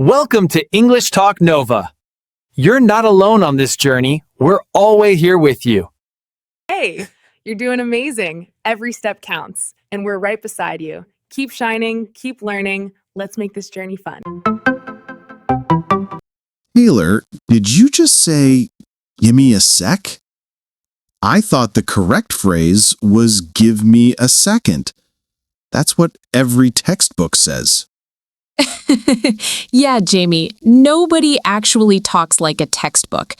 Welcome to English Talk Nova. You're not alone on this journey. We're always here with you. Hey, you're doing amazing. Every step counts, and we're right beside you. Keep shining, keep learning. Let's make this journey fun. Taylor, did you just say, "Give me a sec"? I thought the correct phrase was "give me a second." That's what every textbook says. Yeah, Jamie, nobody actually talks like a textbook.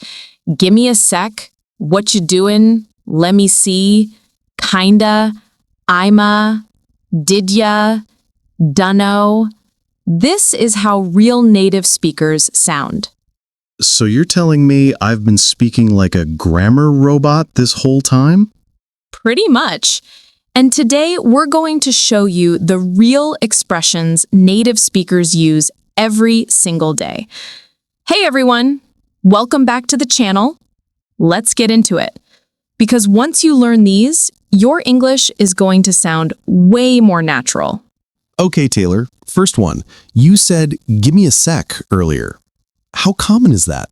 Give me a sec, what you doing, let me see, kinda, I'ma, did ya, dunno. This is how real native speakers sound. So you're telling me I've been speaking like a grammar robot this whole time? Pretty much. And today we're going to show you the real expressions native speakers use every single day. Hey everyone, welcome back to the channel. Let's get into it. Because once you learn these, your English is going to sound way more natural. Okay, Taylor, first one. You said, "Give me a sec" earlier. How common is that?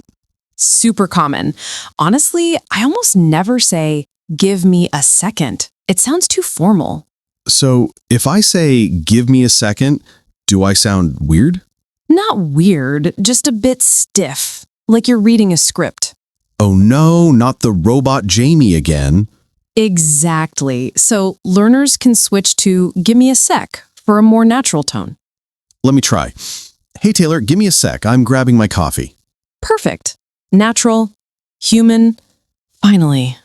Super common. Honestly, I almost never say, "Give me a second." It sounds too formal. So if I say, "Give me a second," do I sound weird? Not weird, just a bit stiff, like you're reading a script. Oh no, not the robot Jamie again. Exactly. So learners can switch to "give me a sec" for a more natural tone. Let me try. Hey Taylor, give me a sec. I'm grabbing my coffee. Perfect. Natural. Human. Finally.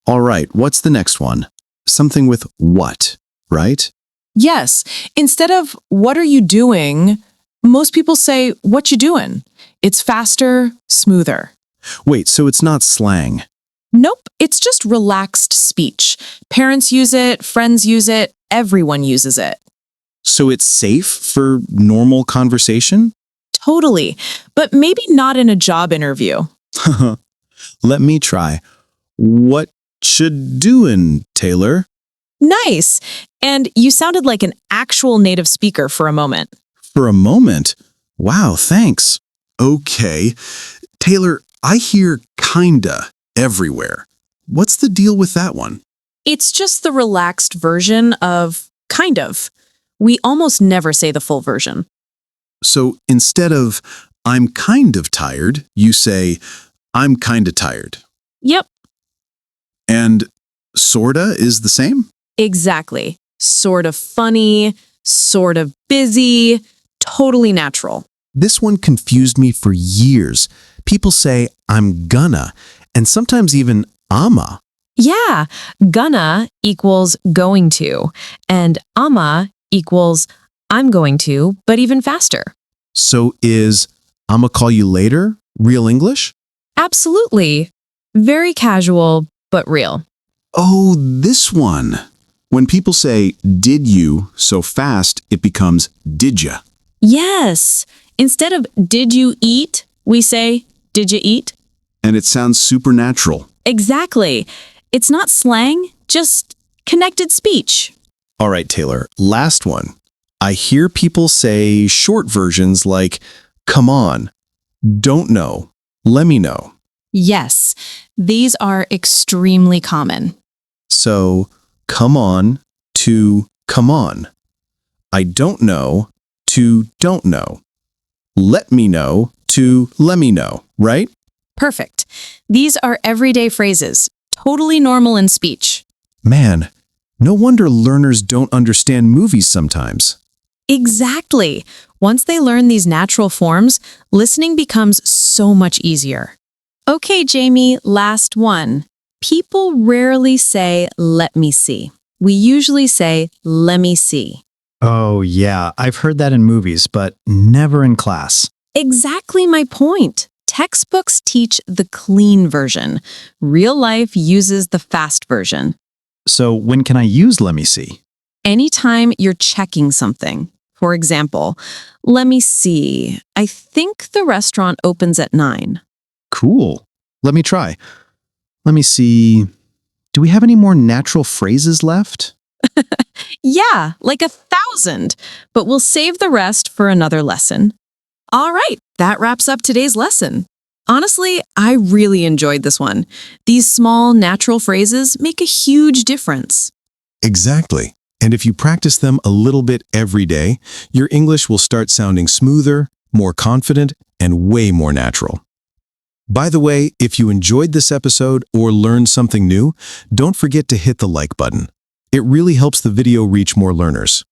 All right, what's the next one? Something with what, right? Yes. Instead of "what are you doing," most people say "what you doing." It's faster, smoother. Wait, so it's not slang. Nope, it's just relaxed speech. Parents use it, friends use it, everyone uses it. So it's safe for normal conversation? Totally, but maybe not in a job interview. Let me try. What should doin', Taylor? Nice. And you sounded like an actual native speaker for a moment. For a moment? Wow, thanks. Okay. Taylor, I hear kinda everywhere. What's the deal with that one? It's just the relaxed version of kind of. We almost never say the full version. So instead of "I'm kind of tired," you say "I'm kinda tired." Yep, And sorta is the same? exactly. Sort of funny, sort of busy, totally natural. This one confused me for years. People say "I'm gonna," and sometimes even "I'ma." Yeah, gonna equals going to, and I'ma equals I'm going to, but even faster. So is "I'ma call you later" real English? Absolutely. Very casual, but real. Oh, this one. When people say "did you" so fast, it becomes "did ya." Yes. Instead of "did you eat," we say "did you eat?" And it sounds supernatural. Exactly. It's not slang, just connected speech. All right, Taylor, last one. I hear people say short versions like "come on," "don't know," "let me know." Yes, these are extremely common. So, "come on" to "come on." "I don't know" to "don't know." "Let me know" to "let me know," right? Perfect. These are everyday phrases, totally normal in speech. Man, no wonder learners don't understand movies sometimes. Exactly. Once they learn these natural forms, listening becomes so much easier. Okay, Jamie, last one. People rarely say, "let me see." We usually say, "let me see." Oh, yeah, I've heard that in movies, but never in class. Exactly my point. Textbooks teach the clean version. Real life uses the fast version. So when can I use "let me see"? Anytime you're checking something. For example, "let me see. I think the restaurant opens at 9. Cool. Let me try. Let me see. Do we have any more natural phrases left? Yeah, like 1,000. But we'll save the rest for another lesson. All right, that wraps up today's lesson. Honestly, I really enjoyed this one. These small, natural phrases make a huge difference. Exactly. And if you practice them a little bit every day, your English will start sounding smoother, more confident, and way more natural. By the way, if you enjoyed this episode or learned something new, don't forget to hit the like button. It really helps the video reach more learners.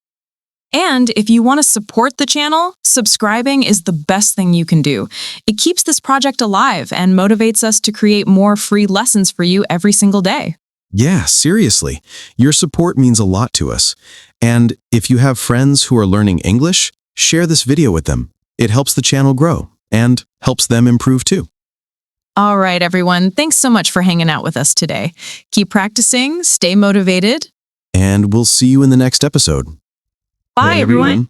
And if you want to support the channel, subscribing is the best thing you can do. It keeps this project alive and motivates us to create more free lessons for you every single day. Yeah, seriously. Your support means a lot to us. And if you have friends who are learning English, share this video with them. It helps the channel grow and helps them improve too. All right, everyone. Thanks so much for hanging out with us today. Keep practicing, stay motivated. And we'll see you in the next episode. Bye, everyone.